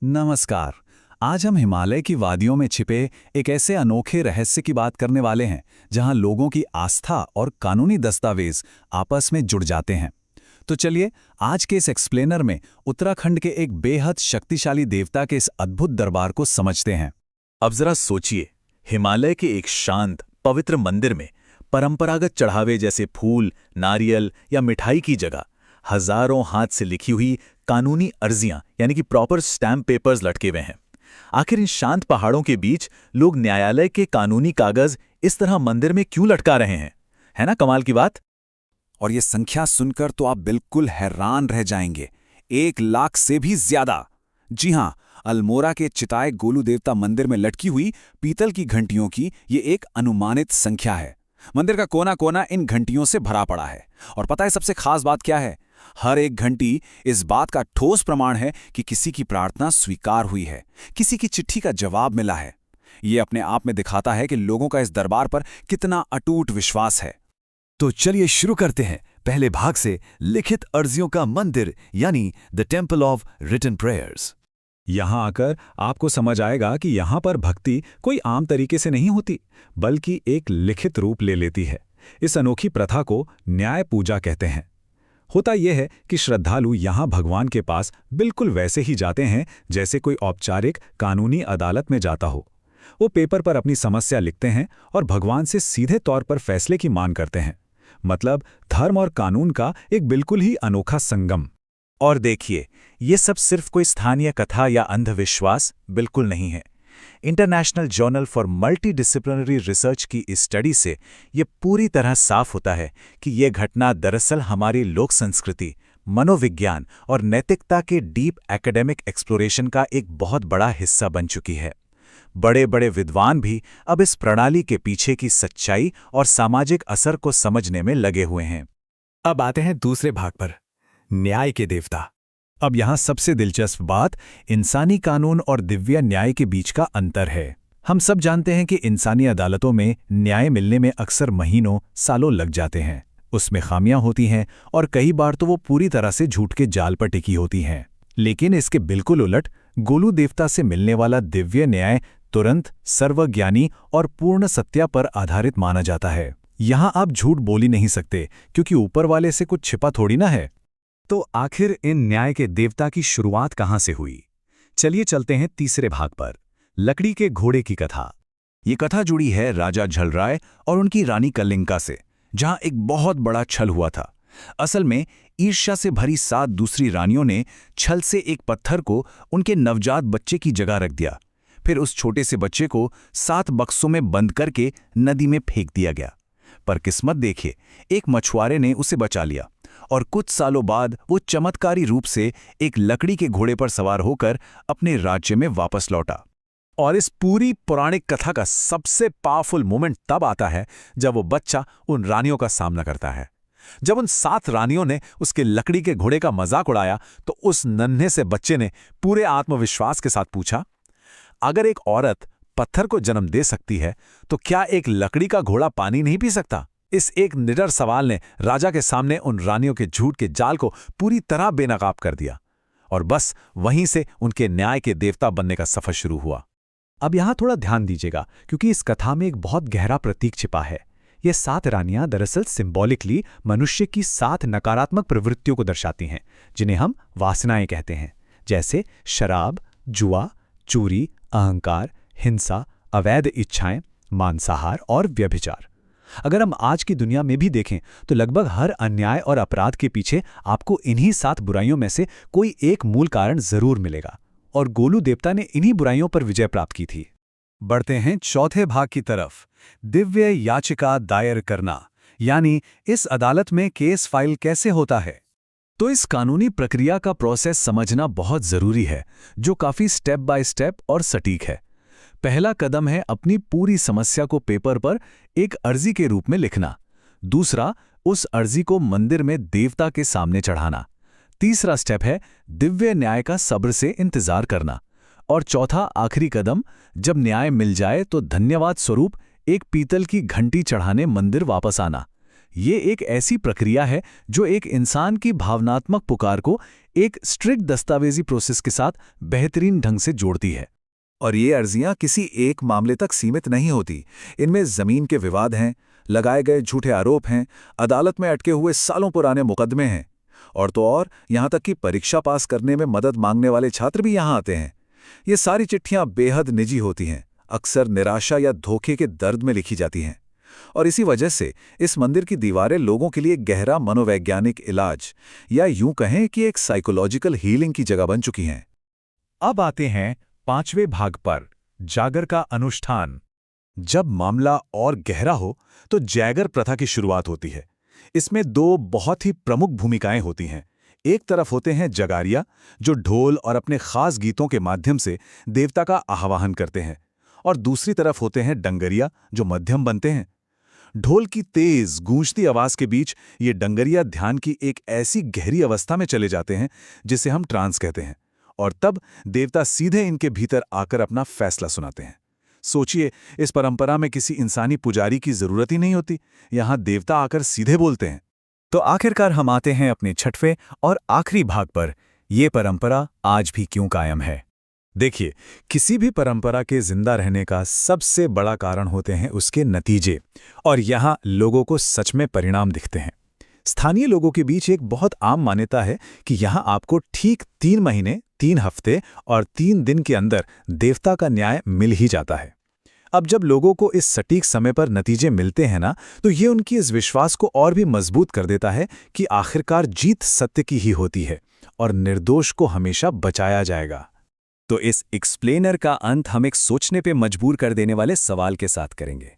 नमस्कार। आज हम हिमालय की वादियों में छिपे एक ऐसे अनोखे रहस्य की बात करने वाले हैं जहां लोगों की आस्था और कानूनी दस्तावेज आपस में जुड़ जाते हैं। तो चलिए आज के इस एक्सप्लेनर में उत्तराखंड के एक बेहद शक्तिशाली देवता के इस अद्भुत दरबार को समझते हैं। अब जरा सोचिए, हिमालय के एक शांत पवित्र मंदिर में परंपरागत चढ़ावे जैसे फूल, नारियल या मिठाई की जगह हजारों हाथ से लिखी हुई कानूनी अर्जियां यानी कि प्रॉपर स्टैम्प पेपर्स लटके हुए हैं। आखिर इन शांत पहाड़ों के बीच लोग न्यायालय के कानूनी कागज इस तरह मंदिर में क्यों लटका रहे हैं? है ना कमाल की बात। और ये संख्या सुनकर तो आप बिल्कुल हैरान रह जाएंगे। 1 लाख से भी ज्यादा। जी हां, अल्मोड़ा के चिताए गोलू देवता मंदिर में लटकी हुई पीतल की घंटियों की ये एक अनुमानित संख्या है। मंदिर का कोना कोना इन घंटियों से भरा पड़ा है। और पता है सबसे खास बात क्या है? हर एक घंटी इस बात का ठोस प्रमाण है कि किसी की प्रार्थना स्वीकार हुई है, किसी की चिट्ठी का जवाब मिला है। ये अपने आप में दिखाता है कि लोगों का इस दरबार पर कितना अटूट विश्वास है। तो चलिए शुरू करते हैं पहले भाग से, लिखित अर्जियों का मंदिर यानी the temple of written prayers. यहां आकर आपको समझ आएगा कि यहां पर भक्ति कोई आम तरीके से नहीं होती, बल्कि एक लिखित रूप ले लेती है। इस अनोखी प्रथा को न्याय पूजा कहते हैं। होता यह है कि श्रद्धालु यहां भगवान के पास बिल्कुल वैसे ही जाते हैं जैसे कोई औपचारिक कानूनी अदालत में जाता हो। वो पेपर पर अपनी समस्या लिखते हैं और भगवान से सीधे तौर पर फैसले की मांग करते हैं। मतलब धर्म और कानून का एक बिल्कुल ही अनोखा संगम। और देखिए, ये सब सिर्फ कोई स्थानीय कथा या अंधविश्वास बिल्कुल नहीं है। International journal for multidisciplinary research की इस स्टडी से ये पूरी तरह साफ होता है कि ये घटना दरअसल हमारी लोक संस्कृति, मनोविज्ञान और नैतिकता के डीप एकेडमिक एक्सप्लोरेशन का एक बहुत बड़ा हिस्सा बन चुकी है। बड़े बड़े विद्वान भी अब इस प्रणाली के पीछे की सच्चाई और सामाजिक असर को समझने में लगे हुए हैं। अब आते हैं दूसरे भाग पर, न्याय के देवता। अब यहां सबसे दिलचस्प बात इंसानी कानून और दिव्य न्याय के बीच का अंतर है। हम सब जानते हैं कि इंसानी अदालतों में न्याय मिलने में अक्सर महीनों सालों लग जाते हैं। उसमें खामियां होती हैं और कई बार तो वो पूरी तरह से झूठ के जाल पर टिकी होती हैं। लेकिन इसके बिल्कुल उलट गोलू देवता से मिलने वाला दिव्य न्याय तुरंत, सर्वज्ञानी और पूर्ण सत्या पर आधारित माना जाता है। यहां आप झूठ बोल ही नहीं सकते, क्योंकि ऊपर वाले से कुछ छिपा थोड़ी ना है। तो आखिर इन न्याय के देवता की शुरुआत कहां से हुई? चलिए चलते हैं तीसरे भाग पर, लकड़ी के घोड़े की कथा। ये कथा जुड़ी है राजा झलराय और उनकी रानी कलिंका से, जहां एक बहुत बड़ा छल हुआ था। असल में ईर्ष्या से भरी 7 दूसरी रानियों ने छल से एक पत्थर को उनके नवजात बच्चे की जगह रख दिया। फिर उस छोटे से बच्चे को 7 बक्सों में बंद करके नदी में फेंक दिया गया। पर किस्मत देखिए, एक मछुआरे ने उसे बचा लिया और कुछ सालों बाद वो चमत्कारी रूप से एक लकड़ी के घोड़े पर सवार होकर अपने राज्य में वापस लौटा। और इस पूरी पौराणिक कथा का सबसे पावरफुल मोमेंट तब आता है जब वो बच्चा उन रानियों का सामना करता है। जब उन 7 रानियों ने उसके लकड़ी के घोड़े का मजाक उड़ाया तो उस नन्हे से बच्चे ने पूरे आत्मविश्वास के साथ पूछा, अगर एक औरत पत्थर को जन्म दे सकती है तो क्या एक लकड़ी का घोड़ा पानी नहीं पी सकता? इस एक निडर सवाल ने राजा के सामने उन रानियों के झूठ के जाल को पूरी तरह बेनकाब कर दिया। और बस वहीं से उनके न्याय के देवता बनने का सफर शुरू हुआ। अब यहां थोड़ा ध्यान दीजिएगा, क्योंकि इस कथा में एक बहुत गहरा प्रतीक छिपा है। ये 7 रानियां दरअसल सिंबॉलिकली मनुष्य की 7 नकारात्मक प्रवृत्तियों को दर्शाती हैं, जिन्हें हम वासनाएं कहते हैं, जैसे शराब, जुआ, चोरी, अहंकार, हिंसा, अवैध इच्छाएं, मांसाहार और व्यभिचार। अगर हम आज की दुनिया में भी देखें तो लगभग हर अन्याय और अपराध के पीछे आपको इन्हीं 7 बुराइयों में से कोई एक मूल कारण जरूर मिलेगा। और गोलू देवता ने इन्हीं बुराइयों पर विजय प्राप्त की थी। बढ़ते हैं चौथे भाग की तरफ, दिव्य याचिका दायर करना, यानी इस अदालत में केस फाइल कैसे होता है। तो इस कानूनी प्रक्रिया का प्रोसेस समझना बहुत जरूरी है, जो काफी स्टेप बाय स्टेप और सटीक है। पहला कदम है अपनी पूरी समस्या को पेपर पर एक अर्जी के रूप में लिखना। दूसरा, उस अर्जी को मंदिर में देवता के सामने चढ़ाना। तीसरा स्टेप है दिव्य न्याय का सब्र से इंतजार करना। और चौथा आखिरी कदम, जब न्याय मिल जाए तो धन्यवाद स्वरूप एक पीतल की घंटी चढ़ाने मंदिर वापस आना। ये एक ऐसी प्रक्रिया है जो एक इंसान की भावनात्मक पुकार को एक स्ट्रिक्ट दस्तावेजी प्रोसेस के साथ बेहतरीन ढंग से जोड़ती है। और ये अर्जियां किसी एक मामले तक सीमित नहीं होती। इनमें जमीन के विवाद हैं, लगाए गए झूठे आरोप हैं, अदालत में अटके हुए सालों पुराने मुकदमे हैं, और तो और यहाँ तक कि परीक्षा पास करने में मदद मांगने वाले छात्र भी यहाँ आते हैं। ये सारी चिट्ठियां बेहद निजी होती हैं, अक्सर निराशा या धोखे के दर्द में लिखी जाती हैं। और इसी वजह से इस मंदिर की दीवारें लोगों के लिए गहरा मनोवैज्ञानिक इलाज या यूं कहें कि एक साइकोलॉजिकल हीलिंग की जगह बन चुकी हैं। अब आते हैं 5वें भाग पर, जागर का अनुष्ठान। जब मामला और गहरा हो तो जागर प्रथा की शुरुआत होती है। इसमें 2 बहुत ही प्रमुख भूमिकाएं होती हैं। एक तरफ होते हैं जगारिया, जो ढोल और अपने खास गीतों के माध्यम से देवता का आह्वान करते हैं, और दूसरी तरफ होते हैं डंगरिया, जो मध्यम बनते हैं। ढोल की तेज गूंजती आवाज के बीच ये डंगरिया ध्यान की एक ऐसी गहरी अवस्था में चले जाते हैं जिसे हम ट्रांस कहते हैं, और तब देवता सीधे इनके भीतर आकर अपना फैसला सुनाते हैं। सोचिए, इस परंपरा में किसी इंसानी पुजारी की जरूरत ही नहीं होती, यहां देवता आकर सीधे बोलते हैं। तो आखिरकार हम आते हैं अपने 6वें और आखिरी भाग पर, ये परंपरा आज भी क्यों कायम है। देखिए, किसी भी परंपरा के जिंदा रहने का सबसे बड़ा कारण होते हैं उसके नतीजे, और यहाँ लोगों को सच में परिणाम दिखते हैं। स्थानीय लोगों के बीच एक बहुत आम मान्यता है कि यहाँ आपको ठीक 3 महीने, 3 हफ्ते और 3 दिन के अंदर देवता का न्याय मिल ही जाता है। अब जब लोगों को इस सटीक समय पर नतीजे मिलते हैं ना, तो ये उनकी इस विश्वास को और भी मजबूत कर देता है कि आखिरकार जीत सत्य की ही होती है और निर्दोष को हमेशा बचाया जाएगा। तो इस एक्सप्लेनर का अंत हम एक सोचने पे मजबूर कर देने वाले सवाल के साथ करेंगे।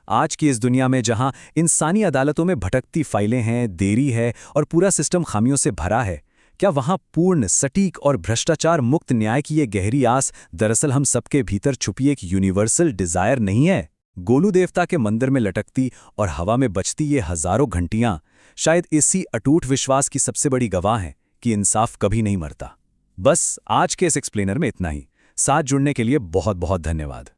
आज की इस दुनिया में जहां इंसानी अदालतों में भटकती फाइलें हैं, देरी है और पूरा सिस्टम खामियों से भरा है, क्या वहां पूर्ण, सटीक और भ्रष्टाचार मुक्त न्याय की ये गहरी आस दरअसल हम सबके भीतर छुपी एक यूनिवर्सल डिजायर नहीं है? गोलू देवता के मंदिर में लटकती और हवा में बचती ये हजारों घंटियां शायद इसी अटूट विश्वास की सबसे बड़ी गवाह हैं कि इंसाफ कभी नहीं मरता। बस आज के इस एक्सप्लेनर में इतना ही। साथ जुड़ने के लिए बहुत बहुत धन्यवाद।